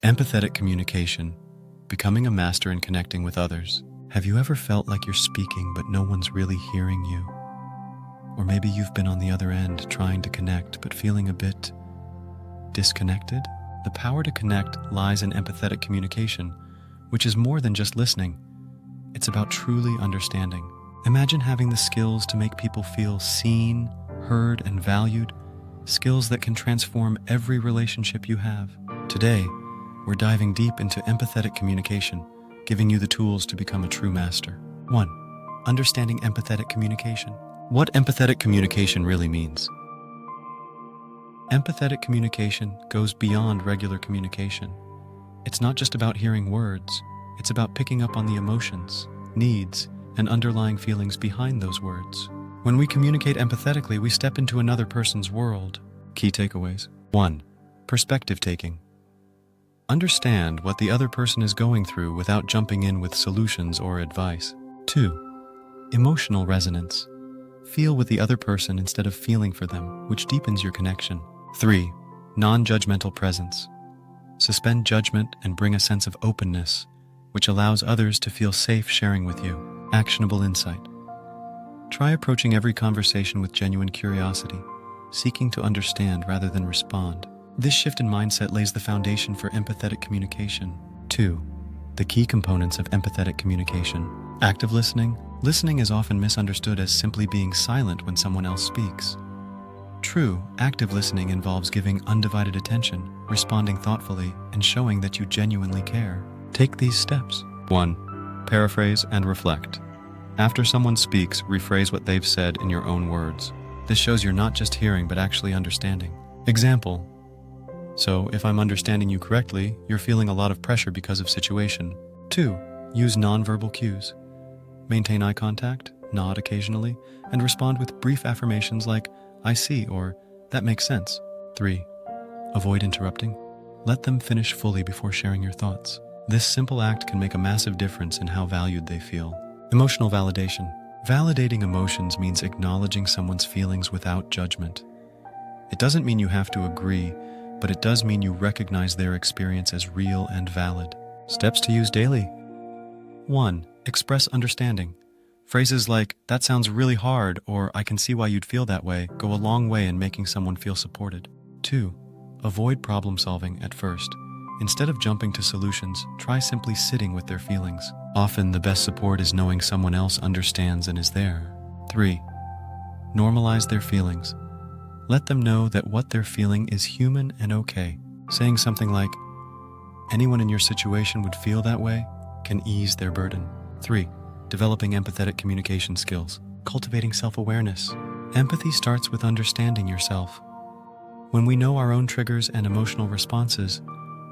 Empathetic communication, becoming a master in connecting with others. Have you ever felt like you're speaking but no one's really hearing you? Or maybe you've been on the other end trying to connect but feeling a bit disconnected? The power to connect lies in empathetic communication, which is more than just listening. It's about truly understanding. Imagine having the skills to make people feel seen, heard, and valued, skills that can transform every relationship you have. Today, we're diving deep into empathetic communication, giving you the tools to become a true master. 1. Understanding empathetic communication. What empathetic communication really means. Empathetic communication goes beyond regular communication. It's not just about hearing words, it's about picking up on the emotions, needs, and underlying feelings behind those words. When we communicate empathetically, we step into another person's world. Key takeaways. 1. Perspective taking. Understand what the other person is going through without jumping in with solutions or advice. 2. Emotional resonance. Feel with the other person instead of feeling for them, which deepens your connection. 3. Non-judgmental presence. Suspend judgment and bring a sense of openness, which allows others to feel safe sharing with you. Actionable insight. Try approaching every conversation with genuine curiosity, seeking to understand rather than respond. This shift in mindset lays the foundation for empathetic communication. 2. The key components of empathetic communication. Active listening. Listening is often misunderstood as simply being silent when someone else speaks. True, active listening involves giving undivided attention, responding thoughtfully, and showing that you genuinely care. Take these steps. 1. Paraphrase and reflect. After someone speaks, rephrase what they've said in your own words. This shows you're not just hearing but actually understanding. Example. So, if I'm understanding you correctly, you're feeling a lot of pressure because of situation. 2. Use nonverbal cues. Maintain eye contact, nod occasionally, and respond with brief affirmations like, I see, or that makes sense. 3. Avoid interrupting. Let them finish fully before sharing your thoughts. This simple act can make a massive difference in how valued they feel. Emotional validation. Validating emotions means acknowledging someone's feelings without judgment. It doesn't mean you have to agree, but it does mean you recognize their experience as real and valid. Steps to use daily. 1. Express understanding. Phrases like, that sounds really hard, or I can see why you'd feel that way, go a long way in making someone feel supported. 2. Avoid problem solving at first. Instead of jumping to solutions, try simply sitting with their feelings. Often the best support is knowing someone else understands and is there. 3. Normalize their feelings. Let them know that what they're feeling is human and okay. Saying something like, anyone in your situation would feel that way, can ease their burden. 3. Developing empathetic communication skills. Cultivating self-awareness. Empathy starts with understanding yourself. When we know our own triggers and emotional responses,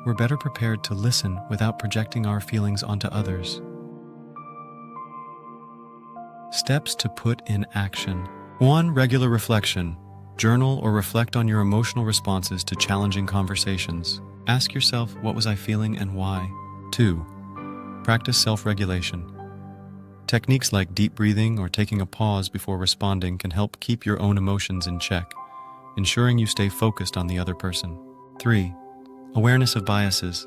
we're better prepared to listen without projecting our feelings onto others. Steps to put in action. 1. Regular reflection. Journal or reflect on your emotional responses to challenging conversations. Ask yourself, what was I feeling and why? 2. Practice self-regulation. Techniques like deep breathing or taking a pause before responding can help keep your own emotions in check, ensuring you stay focused on the other person. 3. Awareness of biases.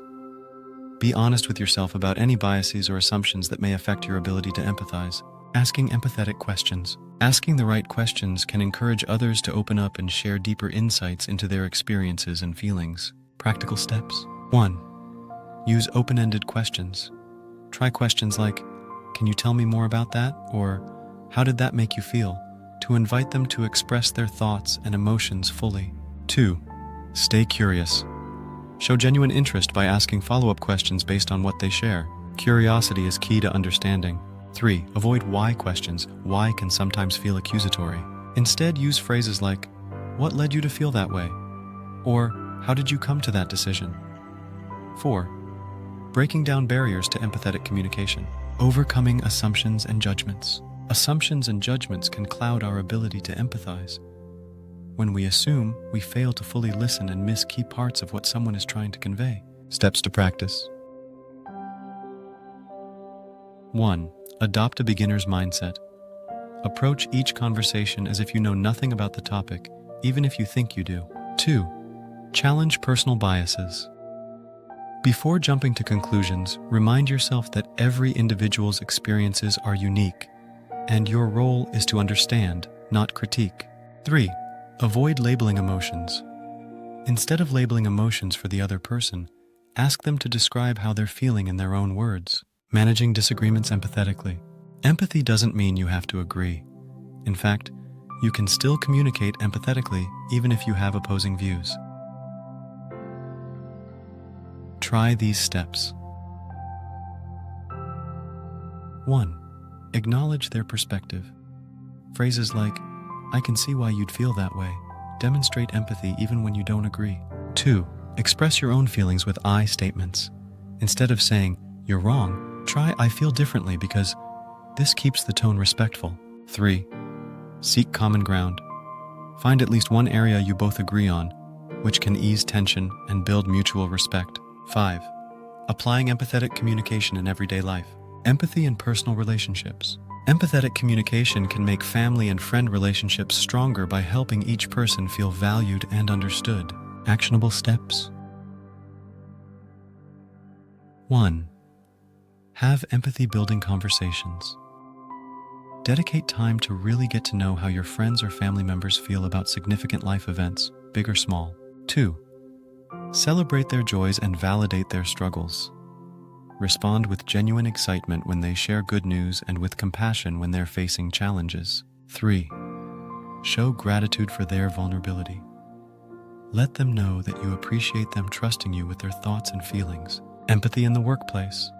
Be honest with yourself about any biases or assumptions that may affect your ability to empathize. Asking empathetic questions. Asking the right questions can encourage others to open up and share deeper insights into their experiences and feelings. Practical steps. 1. Use open-ended questions. Try questions like, can you tell me more about that? Or, how did that make you feel? To invite them to express their thoughts and emotions fully. 2. Stay curious. Show genuine interest by asking follow-up questions based on what they share. Curiosity is key to understanding. 3. Avoid why questions. Why can sometimes feel accusatory. Instead, use phrases like, what led you to feel that way? Or, how did you come to that decision? 4. Breaking down barriers to empathetic communication. Overcoming assumptions and judgments. Assumptions and judgments can cloud our ability to empathize. When we assume, we fail to fully listen and miss key parts of what someone is trying to convey. Steps to practice. 1. Adopt a beginner's mindset. Approach each conversation as if you know nothing about the topic, even if you think you do. 2. Challenge personal biases. Before jumping to conclusions, remind yourself that every individual's experiences are unique, and your role is to understand, not critique. 3. Avoid labeling emotions. Instead of labeling emotions for the other person, ask them to describe how they're feeling in their own words. Managing disagreements empathetically. Empathy doesn't mean you have to agree. In fact, you can still communicate empathetically even if you have opposing views. Try these steps. 1. Acknowledge their perspective. Phrases like, "I can see why you'd feel that way," demonstrate empathy even when you don't agree. 2. Express your own feelings with I statements. Instead of saying, "You're wrong," try, "I feel differently because," this keeps the tone respectful. 3. Seek common ground. Find at least one area you both agree on, which can ease tension and build mutual respect. 5. Applying empathetic communication in everyday life. Empathy in personal relationships. Empathetic communication can make family and friend relationships stronger by helping each person feel valued and understood. Actionable steps. 1. Have empathy-building conversations. Dedicate time to really get to know how your friends or family members feel about significant life events, big or small. 2. Celebrate their joys and validate their struggles. Respond with genuine excitement when they share good news and with compassion when they're facing challenges. 3. Show gratitude for their vulnerability. Let them know that you appreciate them trusting you with their thoughts and feelings. Empathy in the workplace.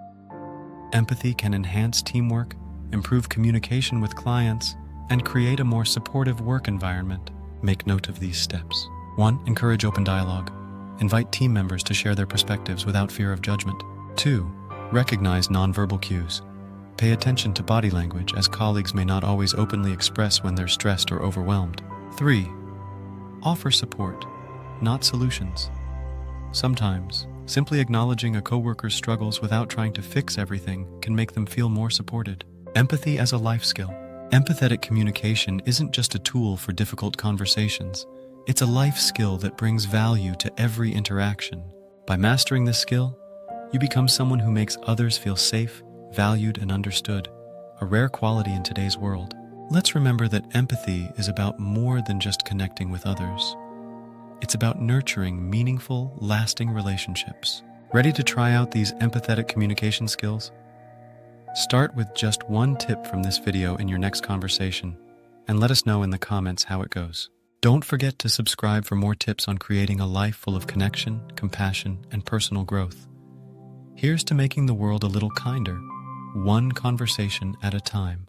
Empathy can enhance teamwork, improve communication with clients, and create a more supportive work environment. Make note of these steps. 1. Encourage open dialogue. Invite team members to share their perspectives without fear of judgment. 2. Recognize nonverbal cues. Pay attention to body language, as colleagues may not always openly express when they're stressed or overwhelmed. 3. Offer support, not solutions. Sometimes, simply acknowledging a coworker's struggles without trying to fix everything can make them feel more supported. Empathy as a life skill. Empathetic communication isn't just a tool for difficult conversations. It's a life skill that brings value to every interaction. By mastering this skill, you become someone who makes others feel safe, valued, and understood, a rare quality in today's world. Let's remember that empathy is about more than just connecting with others. It's about nurturing meaningful, lasting relationships. Ready to try out these empathetic communication skills? Start with just one tip from this video in your next conversation, and let us know in the comments how it goes. Don't forget to subscribe for more tips on creating a life full of connection, compassion, and personal growth. Here's to making the world a little kinder, one conversation at a time.